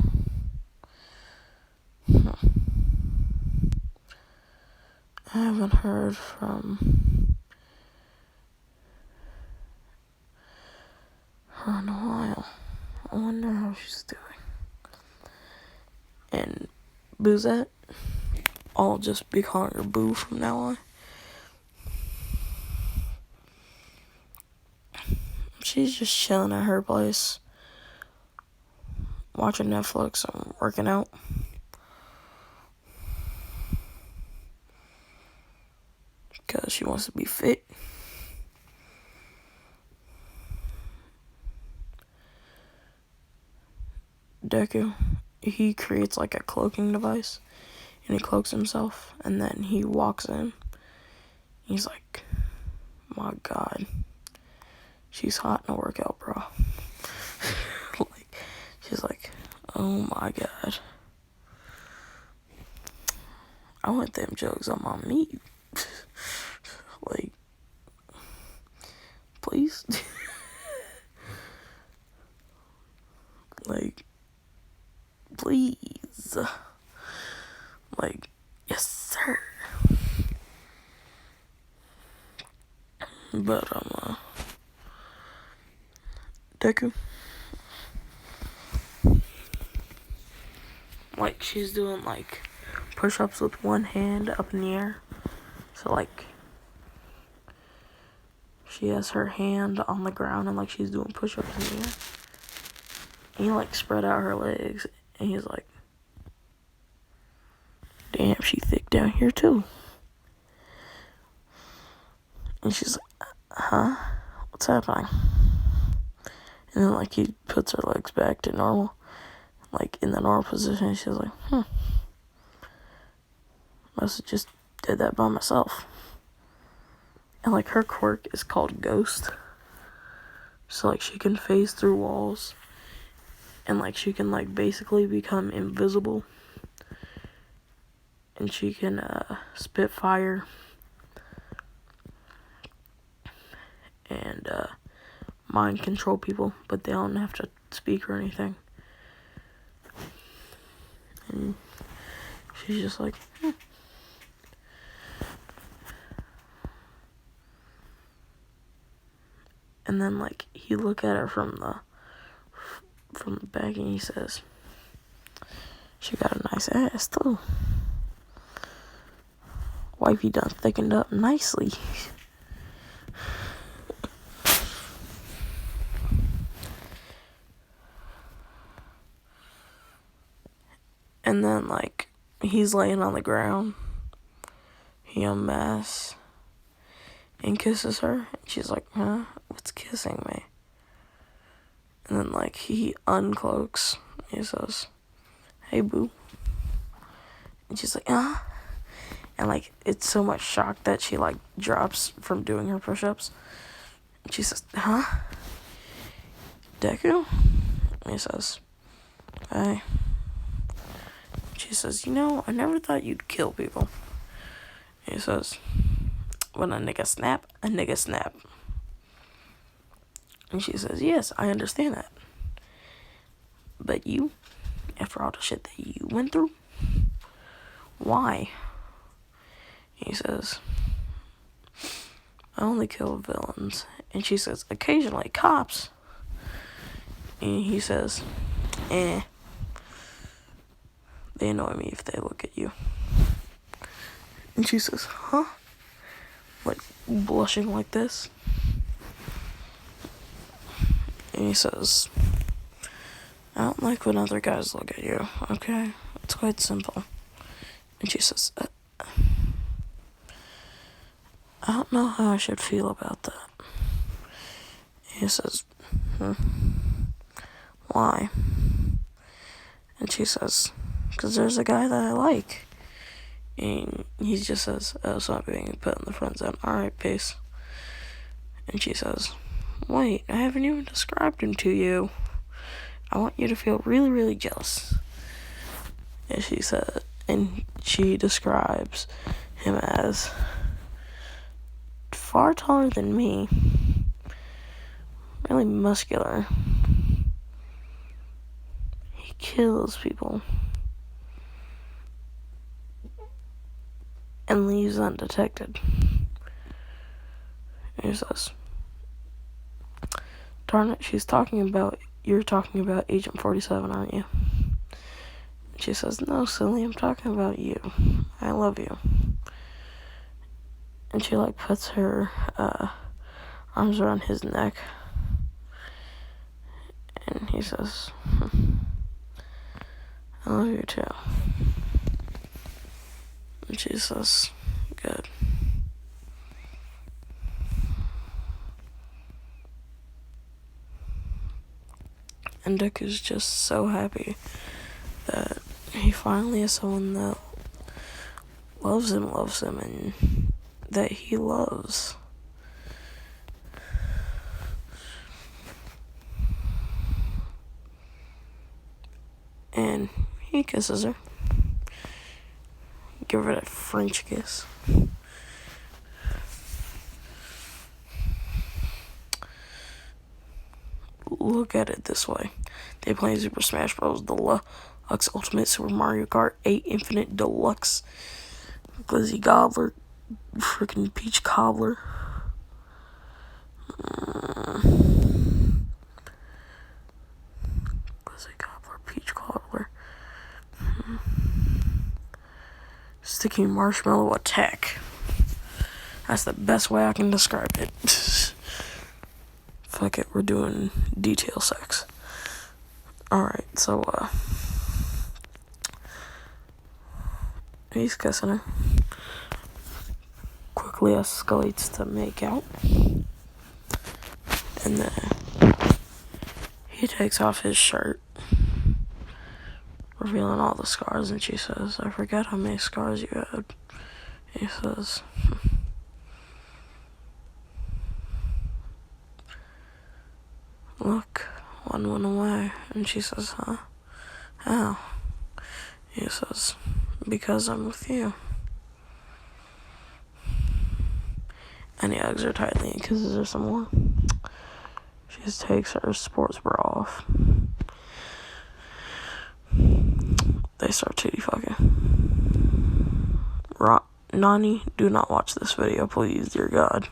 I haven't heard from her in a while. I wonder how she's doing. And Boozette, I'll just be calling her Boo from now on. She's just chilling at her place, watching Netflix and working out. Because she wants to be fit. Deku, he creates like a cloaking device, and he cloaks himself, and then he walks in. He's like, my God, she's hot in a workout, bro. Like, she's like, oh my God, I want them jugs on my meat. Like, please. Like, please. Like, yes, sir. But, Deku, like, she's doing, like, push-ups with one hand up in the air. So, like, she has her hand on the ground and, like, she's doing push-ups in the air. And he, like, spread out her legs. And he's like, damn, she thick down here, too. And she's like, huh? What's happening? And then, like, he puts her legs back to normal. Like, in the normal position. She's like, must have just did that by myself. And, like, her quirk is called Ghost. So, like, she can phase through walls. And, like, she can, like, basically become invisible. And she can, spit fire. And, mind control people. But they don't have to speak or anything. And she's just like, And then, like, he look at her from the back and he says, she got a nice ass, too. Wifey done thickened up nicely. And then, like, he's laying on the ground. He unmasks and kisses her. And she's like, huh? What's kissing me? And then, like, he uncloaks. He says, hey, boo. And she's like, huh? And, like, it's so much shock that she, like, drops from doing her push-ups. And she says, huh? Deku? And he says, hey. She says, you know, I never thought you'd kill people. And he says, when a nigga snap, a nigga snap. And she says, yes, I understand that. But you, after all the shit that you went through, why? He says, I only kill villains. And she says, occasionally cops. And he says, they annoy me if they look at you. And she says, huh? Like, blushing like this. And he says, I don't like when other guys look at you, okay? It's quite simple. And she says, I don't know how I should feel about that. And he says, why? And she says, because there's a guy that I like. And he just says, oh, so I'm being put in the friend zone. Alright, peace. And she says, wait, I haven't even described him to you. I want you to feel really, really jealous. And she said, and she describes him as far taller than me, really muscular. He kills people and leaves undetected. And he says, darn it, you're talking about Agent 47, aren't you? She says, no, silly, I'm talking about you. I love you. And she, like, puts her arms around his neck. And he says, I love you too. And she says, good. And Deku's just so happy that he finally has someone that loves him, and that he loves. And he kisses her. Give her that French kiss. Look at it this way. They play Super Smash Bros. Deluxe Ultimate Super Mario Kart 8 Infinite Deluxe Glizzy Gobbler, freaking Peach Cobbler. Glizzy Gobbler, Peach Cobbler. Sticky Marshmallow Attack. That's the best way I can describe it. Fuck it, we're doing detail sex. Alright, so, he's kissing her. Quickly escalates to make out. And then he takes off his shirt, revealing all the scars, and she says, I forgot how many scars you had. He says, look, one went away. And she says, huh? How? He says, because I'm with you. And he hugs her tightly and kisses her some more. She just takes her sports bra off. They start titty fucking. Nani, do not watch this video, please, dear God.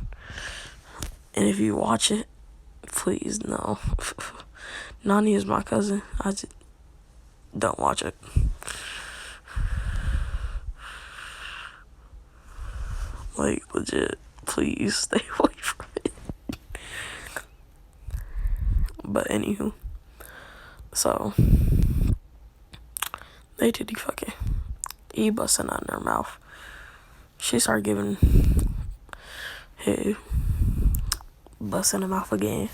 And if you watch it, please, no. Nani is my cousin. Don't watch it. Like, legit, please stay away from it. But anywho, so they did the fucking busting out in her mouth. She started giving hey busting her mouth again.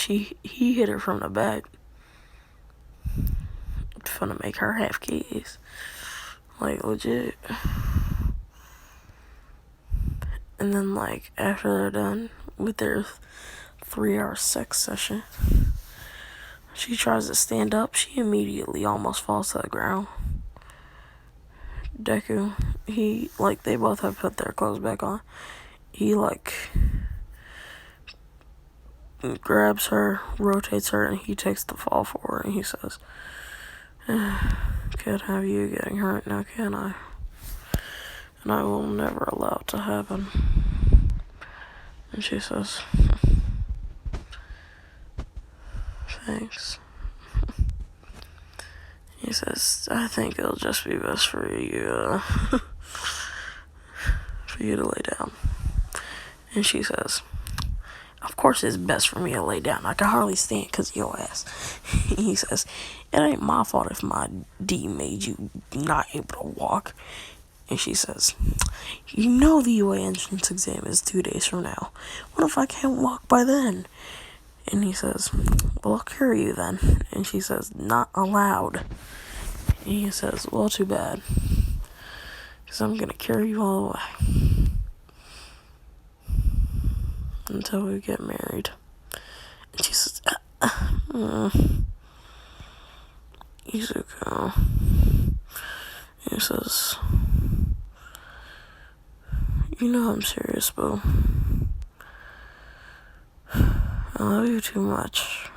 He hit her from the back. Finna make her have kids. Like, legit. And then, like, after they're done with their 3-hour sex session, she tries to stand up. She immediately almost falls to the ground. Deku, they both have put their clothes back on. He, grabs her, rotates her, and he takes the fall for her, and he says, can't have you getting hurt now, can I? And I will never allow it to happen. And she says, thanks. He says, I think it'll just be best for you, for you to lay down. And she says, of course it's best for me to lay down. I can hardly stand because of your ass. He says, it ain't my fault if my D made you not able to walk. And she says, you know the UA entrance exam is 2 days from now. What if I can't walk by then? And he says, well, I'll carry you then. And she says, not allowed. And he says, well, too bad. Because I'm going to carry you all the way. Until we get married. And she says, Izuku. He says, you know I'm serious, boo. I love you too much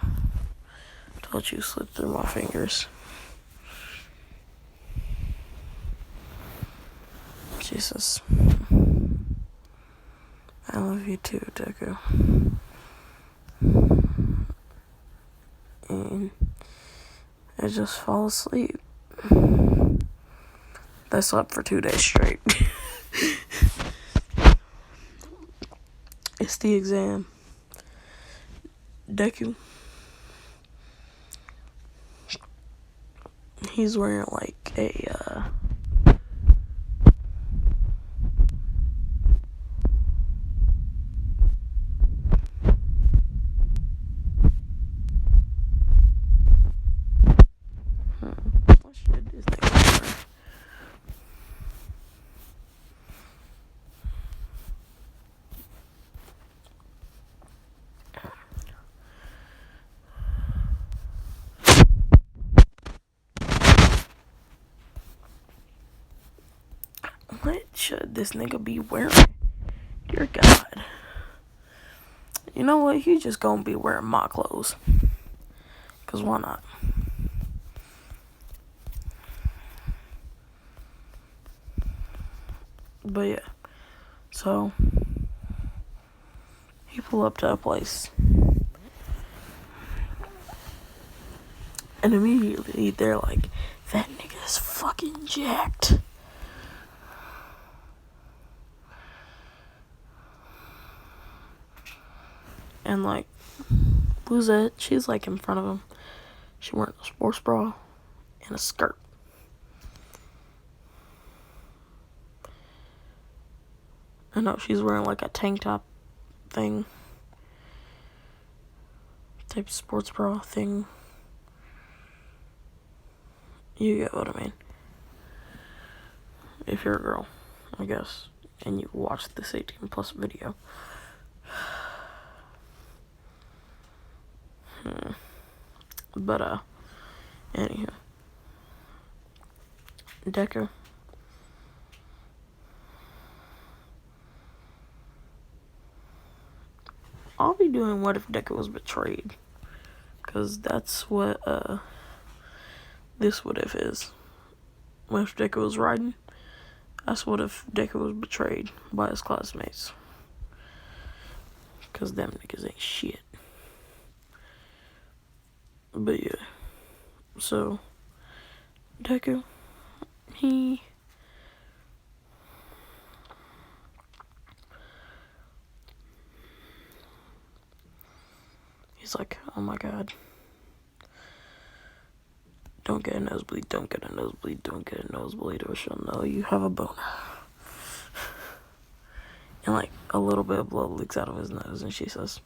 to let you slip through my fingers. She says, I love you too, Deku. And I just fall asleep. I slept for 2 days straight. It's the exam. Deku, he's wearing like a what should this thing wear? What should this nigga be wearing? Dear God. You know what? He just gonna be wearing my clothes. Cause why not? But yeah. So he pull up to a place. And immediately they're like, that nigga's fucking jacked. And like, Luzette, she's like in front of him. She wearing a sports bra and a skirt. I know she's wearing like a tank top thing. Type sports bra thing. You get what I mean. If you're a girl, I guess, and you watch this 18+ video. But, anywho. Deku. I'll be doing What If Deku Was Betrayed. Because that's what, this What If is. What if Deku was riding? That's what if Deku was betrayed by his classmates. Cause them niggas ain't shit. But yeah. So, Deku, he's like, oh my god. Don't get a nosebleed, don't get a nosebleed, don't get a nosebleed, or she'll know you have a boner. And like, a little bit of blood leaks out of his nose, and she says,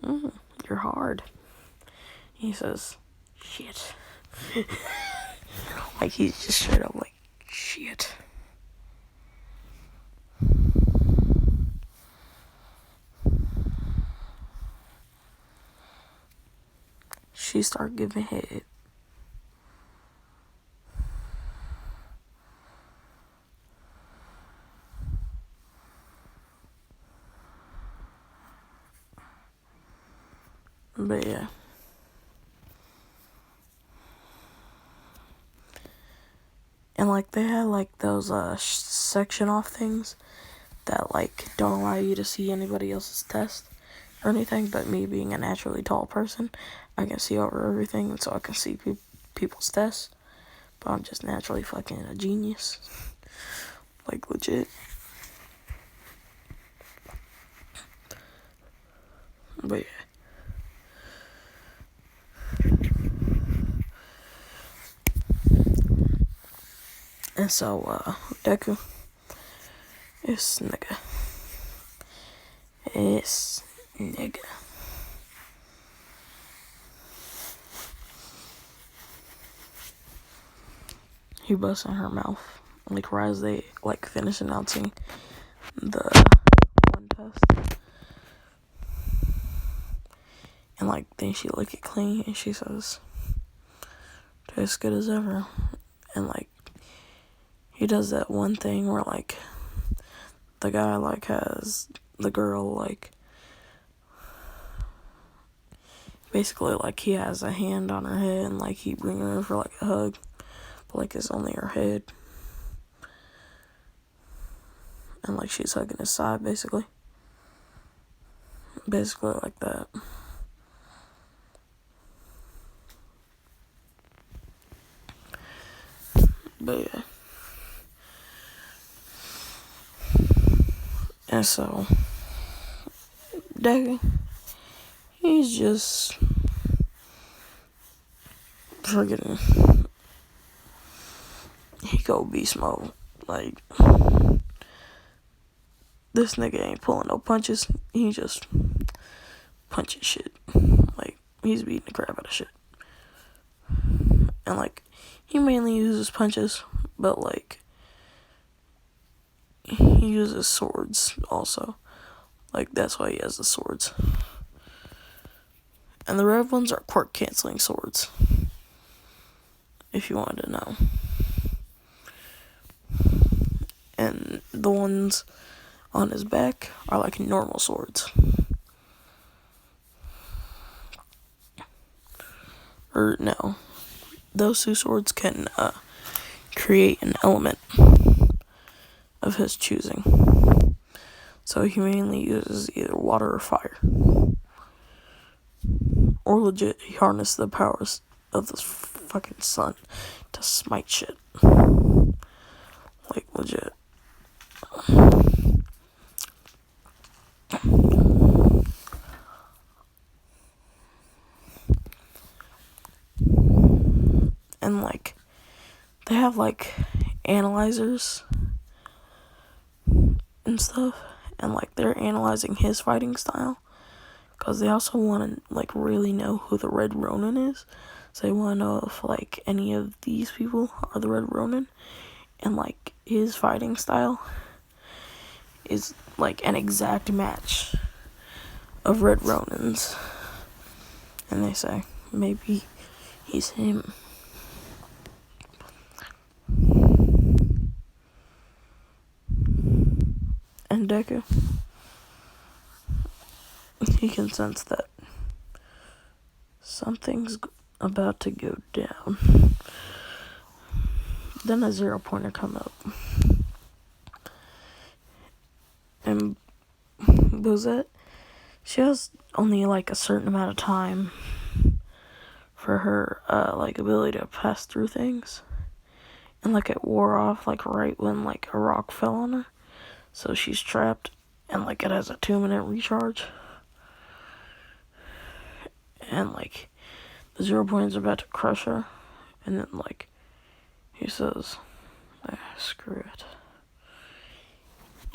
you're hard. He says, shit. Like, he's just straight up like, shit. She started giving head. But yeah. And like, they had like those section off things that like don't allow you to see anybody else's test or anything. But me being a naturally tall person, I can see over everything, and so I can see people's tests. But I'm just naturally fucking a genius. Like, legit. But yeah. And so, Deku, it's nigga. He busts in her mouth, like, right as they, like, finish announcing the one test. And, like, then she lick it clean, and she says, tastes good as ever. And, like, he does that one thing where, like, the guy, like, has the girl, like, basically, like, he has a hand on her head, and, like, he bring her in for, like, a hug, but, like, it's only her head. And, like, she's hugging his side, basically. Basically like that. But, yeah. And so, Deku, he's just friggin', he go beast mode. Like, this nigga ain't pulling no punches. He just punching shit. Like, he's beating the crap out of shit. And, like, he mainly uses punches, but, like, he uses swords also. Like, that's why he has the swords. And the red ones are quirk canceling swords, if you wanted to know. And the ones on his back are like normal swords. Or no, those two swords can create an element of his choosing. So he mainly uses either water or fire. Or legit, he harnesses the powers of the fucking sun to smite shit. Like, legit. And, like, they have, like, analyzers and stuff. And, like, they're analyzing his fighting style. Because they also want to, like, really know who the Red Ronin is. So they want to know if, like, any of these people are the Red Ronin. And, like, his fighting style is, like, an exact match of Red Ronins. And they say, maybe he's him. And Deku, he can sense that something's about to go down. Then a 0-pointer come up. And Bozette, she has only, like, a certain amount of time for her, like, ability to pass through things. And, like, it wore off, like, right when, like, a rock fell on her. So she's trapped, and, like, it has a 2-minute recharge. And, like, the 0 point's about to crush her. And then, like, he says, screw it.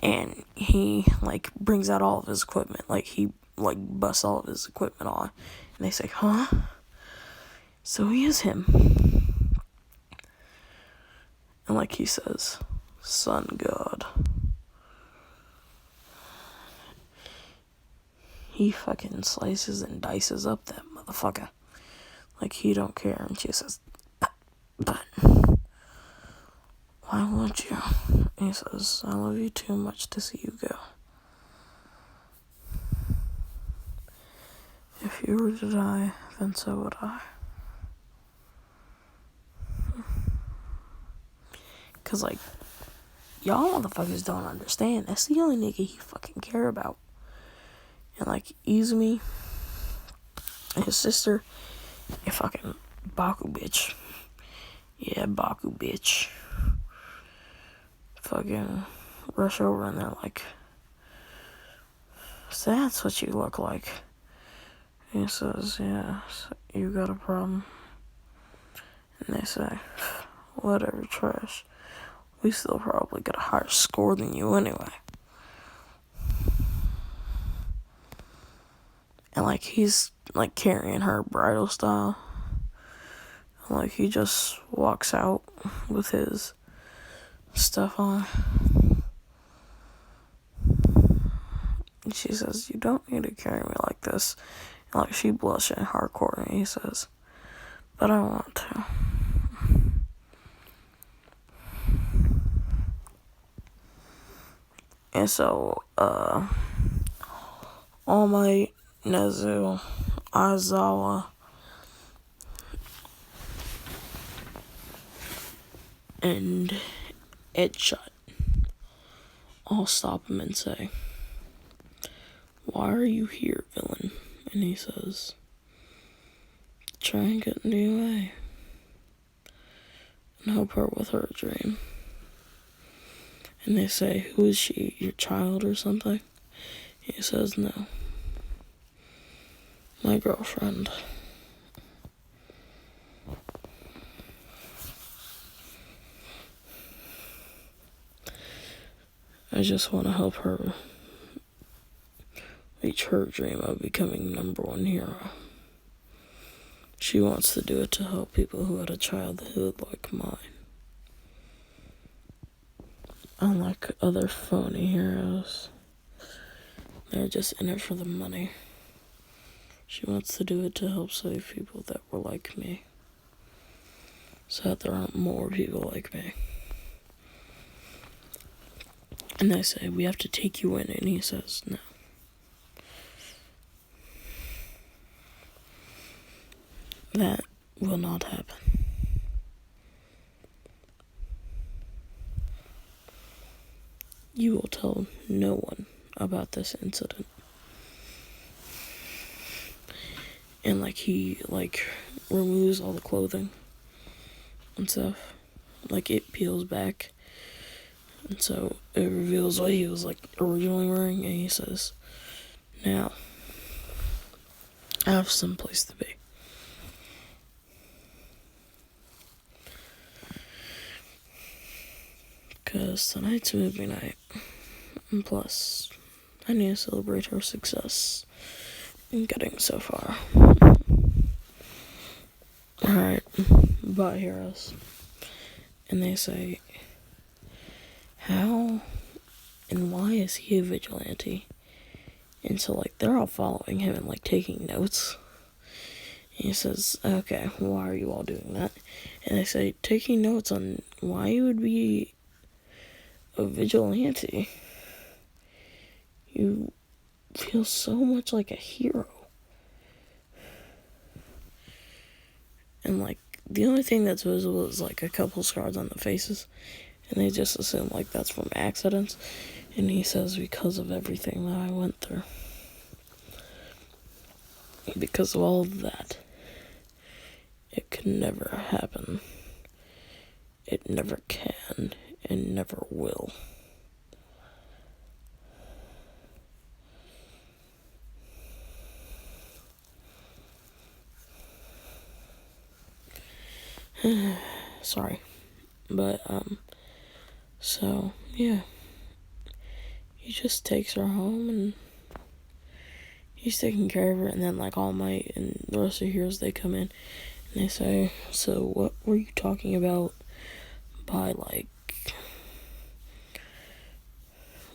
And he, like, brings out all of his equipment. Like, he, like, busts all of his equipment on. And they say, huh? So he is him. And, like, he says, Sun God. He fucking slices and dices up that motherfucker. Like, he don't care. And she says, but why won't you? And he says, I love you too much to see you go. If you were to die, then so would I. Cause, like, y'all motherfuckers don't understand. That's the only nigga he fucking care about. And, like, Izumi and his sister, and fucking Baku bitch. Yeah, Baku bitch. Fucking rush over and they're like, so that's what you look like. And he says, yeah, so you got a problem. And they say, whatever, trash. We still probably got a higher score than you anyway. And, like, he's, like, carrying her bridal style. And, like, he just walks out with his stuff on. And she says, you don't need to carry me like this. And, like, she blushing hardcore. And he says, but I want to. And so, All Might, Nezu, Aizawa, and Edshot all stop him and say, why are you here, villain? And he says, try and get in the way and help her with her dream. And they say, who is she, your child or something? He says, no, my girlfriend. I just want to help her reach her dream of becoming #1 hero. She wants to do it to help people who had a childhood like mine. Unlike other phony heroes, they're just in it for the money. She wants to do it to help save people that were like me, so that there aren't more people like me. And they say, we have to take you in, and he says, no. That will not happen. You will tell no one about this incident. And, like, he, like, removes all the clothing and stuff. Like, it peels back. And so it reveals what he was, like, originally wearing. And he says, now, I have someplace to be. Because tonight's movie night. And plus, I need to celebrate her success in getting so far. Alright, bye, heroes. And they say, how and why is he a vigilante? And so, like, they're all following him and, like, taking notes. And he says, okay, why are you all doing that? And they say, taking notes on why you would be a vigilante. You feel so much like a hero. And, like, the only thing that's visible is, like, a couple scars on the faces. And they just assume, like, that's from accidents. And he says, because of everything that I went through. Because of all of that, it can never happen. It never can and never will. Sorry. But, so, yeah. He just takes her home and he's taking care of her, and then, like, All Might and the rest of the heroes, they come in and they say, so what were you talking about by, like,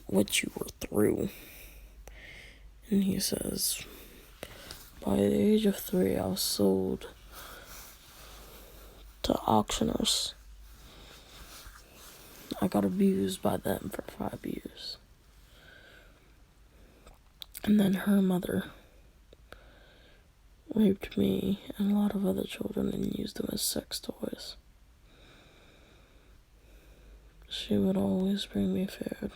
what you were through? And he says, by the age of 3, I was sold to auctioners. I got abused by them for 5 years. And then her mother raped me and a lot of other children and used them as sex toys. She would always bring me food.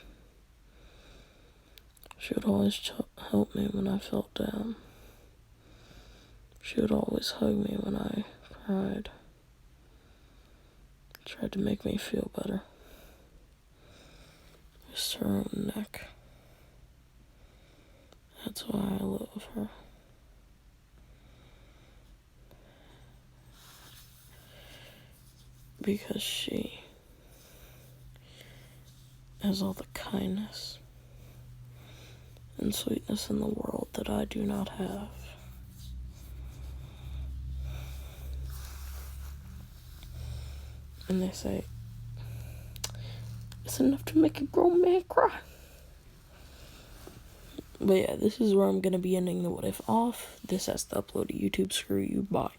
She would always help me when I felt down. She would always hug me when I cried. Tried to make me feel better. Just her own neck. That's why I love her. Because she has all the kindness and sweetness in the world that I do not have. And they say, it's enough to make a grown man cry. But yeah, this is where I'm going to be ending the What If off. This has to upload to YouTube. Screw you. Bye.